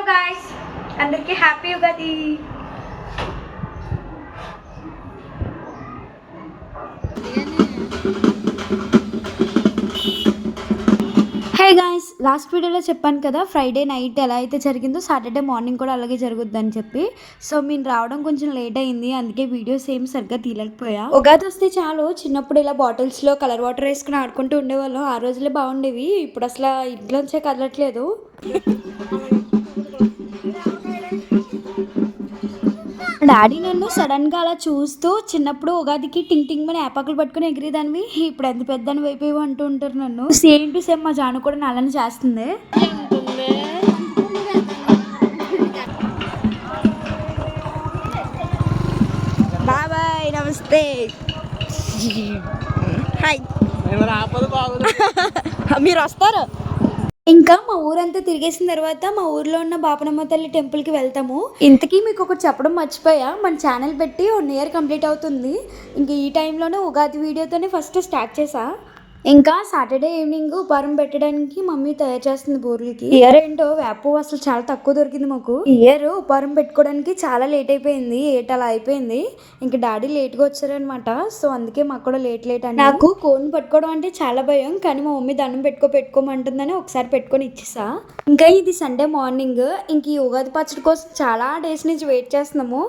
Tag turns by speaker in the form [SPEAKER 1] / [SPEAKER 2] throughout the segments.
[SPEAKER 1] Guys, అందరికీ happy Ugadi. Hey guys, last వీడియోలో చెప్పాను కదా ఫ్రైడే నైట్ ఎలా అయితే జరిగిందో సాటర్డే మార్నింగ్ కూడా అలాగే జరుగుద్దని చెప్పి. సో నేను రావడం కొంచెం లేట్ అయింది, అందుకే వీడియోస్ ఏం సరిగ్గా తీయలేకపోయా. ఉగాది వస్తే చాలు చిన్నప్పుడు ఇలా బాటిల్స్లో కలర్ వాటర్ వేసుకుని ఆడుకుంటూ ఉండేవాళ్ళం. ఆ రోజులే బాగుండేవి. ఇప్పుడు అసలు ఇంట్లోంచే కదలట్లేదు. డాడీ నన్ను సడన్ గా అలా చూస్తూ చిన్నప్పుడు ఉగాదికి టింగ్ టింగ్ అని ఏపాకులు పట్టుకుని ఎగిరేదానివి, ఇప్పుడు ఎంత పెద్దని వైపు అంటూ ఉంటారు నన్ను. సేమ్ టు సేమ్ మా జాను కూడా నల్లని చేస్తుంది. బాబాయ్ నమస్తే. హాయ్. మీరు వస్తారు. ఇంకా మా ఊరంతా తిరిగేసిన తర్వాత మా ఊర్లో ఉన్న బాపనమ్మ తల్లి టెంపుల్కి వెళ్తాము. ఇంతకీ మీకు ఒకటి చెప్పడం మర్చిపోయా, మన ఛానల్ పెట్టి 1 year కంప్లీట్ అవుతుంది. ఇంక ఈ టైంలోనే ఉగాది వీడియోతోనే ఫస్ట్ స్టార్ట్ చేసా. ఇంకా సాటర్డే ఈవినింగ్ ఉపహారం పెట్టడానికి మమ్మీ తయారు చేస్తుంది బూరెలకి. ఇయర్ ఏంటో వేప అసలు చాలా తక్కువ దొరికింది మాకు. ఇయర్ ఉపహారం పెట్టుకోవడానికి చాలా లేట్ అయిపోయింది, 8 అలా అయిపోయింది. ఇంకా డాడీ లేట్గా వచ్చారనమాట. సో అందుకే మాకు కూడా లేట్ అని. నాకు కోన్ పట్టుకోవడం అంటే చాలా భయం, కానీ మా మమ్మీ దండం పెట్టుకోమంటుందని ఒకసారి పెట్టుకొని ఇచ్చేసా. ఇంకా ఇది సండే మార్నింగ్. ఇంక ఈ ఉగాది పచ్చడి కోసం చాలా డేస్ నుంచి వెయిట్ చేస్తున్నాము.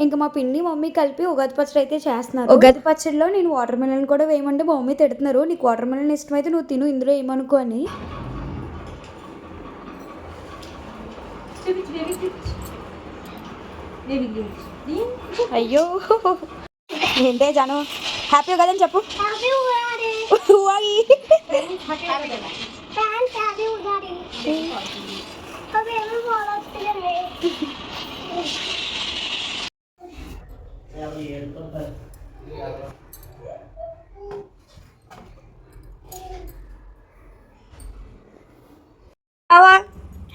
[SPEAKER 1] ఇంకా మా పిన్ని మమ్మీ కలిపి ఉగాది పచ్చడి అయితే చేస్తున్నారు. ఉగాది పచ్చడిలో నేను వాటర్ మెలన్ కూడా వేయమంటే మా మమ్మీ తిడుతున్నారు, నీకు వాటర్ మెలన్ ఇష్టమైతే నువ్వు తిను, ఇందులో ఏమనుకో అని. అయ్యో ఏంటే జాను, హ్యాపీ ఉగాది అని చెప్పు.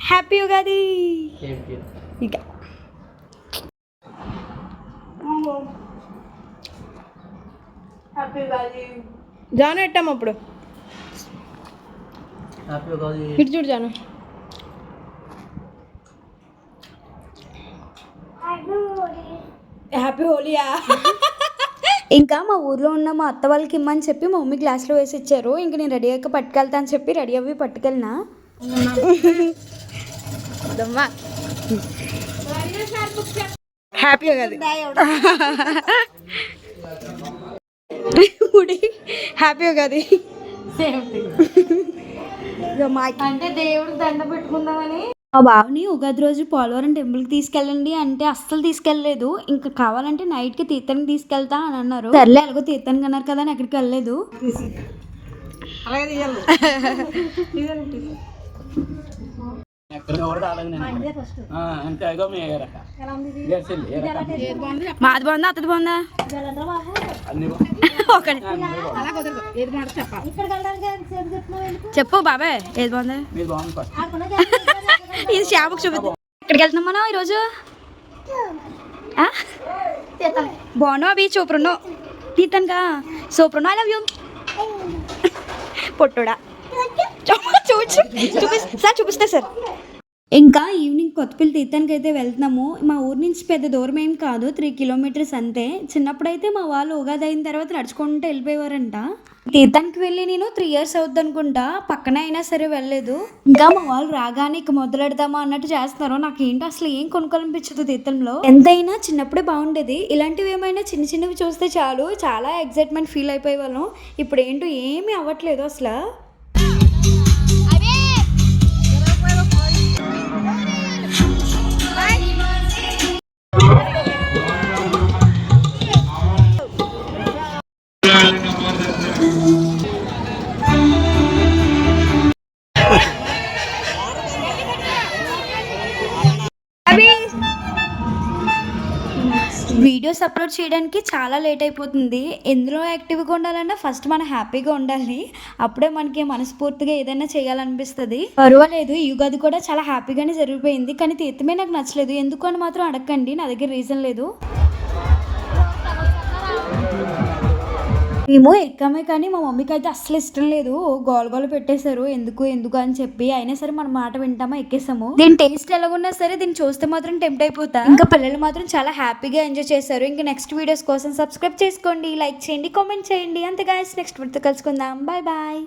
[SPEAKER 1] హ్యాపీ ఉగాది. ఇక జాను ఎట్టాము అప్పుడు ఇటు చూడు జాను. హ్యాపీ హోలీయా. ఇంకా మా ఊర్లో ఉన్న మా అత్త వాళ్ళకి ఇమ్మని చెప్పి మా మమ్మీ గ్లాస్లో వేసి ఇచ్చారు. ఇంక నేను రెడీ అయ్యాక పట్టుకెళ్తా అని చెప్పి రెడీ అవి పట్టుకెళ్ళినా. హ్యాపీ ఉగాది. హ్యాపీ ఉగాది. అంటే దేవుడికి దండ పెట్టుకుందామని మా బావని ఉగాది రోజు పోలవరం టెంపుల్కి తీసుకెళ్ళండి అంటే అస్సలు తీసుకెళ్ళలేదు. ఇంకా కావాలంటే నైట్కి తీర్థానికి తీసుకెళ్తా అని అన్నారు. సర్లే ఎలాగో తీర్థానికి అన్నారు కదా అని ఎక్కడికి వెళ్ళలేదు. మాది బాగుందా అత్తది బాగుందా? చెప్పు బాబాయ్ ఏది బాగుందా? ఇది శ్యామకు చూపిద్దాం. ఎక్కడికి వెళ్తున్నాం మనం ఈరోజు? బాగున్నావు అవి సూపర్ తీతానుగా సూపర్. ఐ లవ్ యూ పొట్టుడా. చూపిస్తా సార్. ఇంకా ఈవినింగ్ కొత్తపల్లి తీర్థానికి అయితే వెళ్తున్నాము. మా ఊరు నుంచి పెద్ద దూరం ఏం కాదు, 3 kilometers అంతే. చిన్నప్పుడైతే మా వాళ్ళు ఉగాది అయిన తర్వాత నడుచుకుంటూ వెళ్ళిపోయేవారంట. తీర్థానికి వెళ్ళి నేను 3 years అవుద్ది అనుకుంటా, పక్కనే అయినా సరే వెళ్ళలేదు. ఇంకా మా వాళ్ళు రాగానే ఇక మొదలెడదామా అన్నట్టు చేస్తున్నారు. నాకు ఏంటో అసలు ఏం కొనుక్కోవాలనిపించదు తీర్థంలో. ఎంతైనా చిన్నప్పుడే బాగుండేది. ఇలాంటివి ఏమైనా చిన్న చిన్నవి చూస్తే చాలు చాలా ఎగ్జైట్మెంట్ ఫీల్ అయిపోయే వాళ్ళం. ఇప్పుడు ఏంటో ఏమీ అవ్వట్లేదు అసలు. వీడియోస్ అప్లోడ్ చేయడానికి చాలా లేట్ అయిపోతుంది. ఎందులో యాక్టివ్గా ఉండాలన్నా ఫస్ట్ మనం హ్యాపీగా ఉండాలి, అప్పుడే మనకి మనస్ఫూర్తిగా ఏదైనా చేయాలనిపిస్తుంది. పర్వాలేదు, ఈ ఉగాది కూడా చాలా హ్యాపీగానే జరిగిపోయింది. కానీ తీర్థమే నాకు నచ్చలేదు. ఎందుకు అని మాత్రం అడగండి, నా దగ్గర రీజన్ లేదు. మేము ఎక్కామే కానీ మా మమ్మీకి అయితే అస్సలు ఇష్టం లేదు. గోల గోల పెట్టేశారు ఎందుకు ఎందుకు అని చెప్పి. అయినా సరే మన మాట వింటామా ఎక్కేసాము. దీని టేస్ట్ ఎలాగున్నా సరే దీన్ని చూస్తే మాత్రం టెంప్ట్ అయిపోతా. ఇంకా పిల్లలు మాత్రం చాలా హ్యాపీగా ఎంజాయ్ చేశారు. ఇంకా నెక్స్ట్ వీడియోస్ కోసం సబ్స్క్రైబ్ చేసుకోండి, లైక్ చేయండి, కామెంట్ చేయండి. అంతే గాయ్స్, నెక్స్ట్ వీడియోతో కలుసుకుందాం. Bye bye.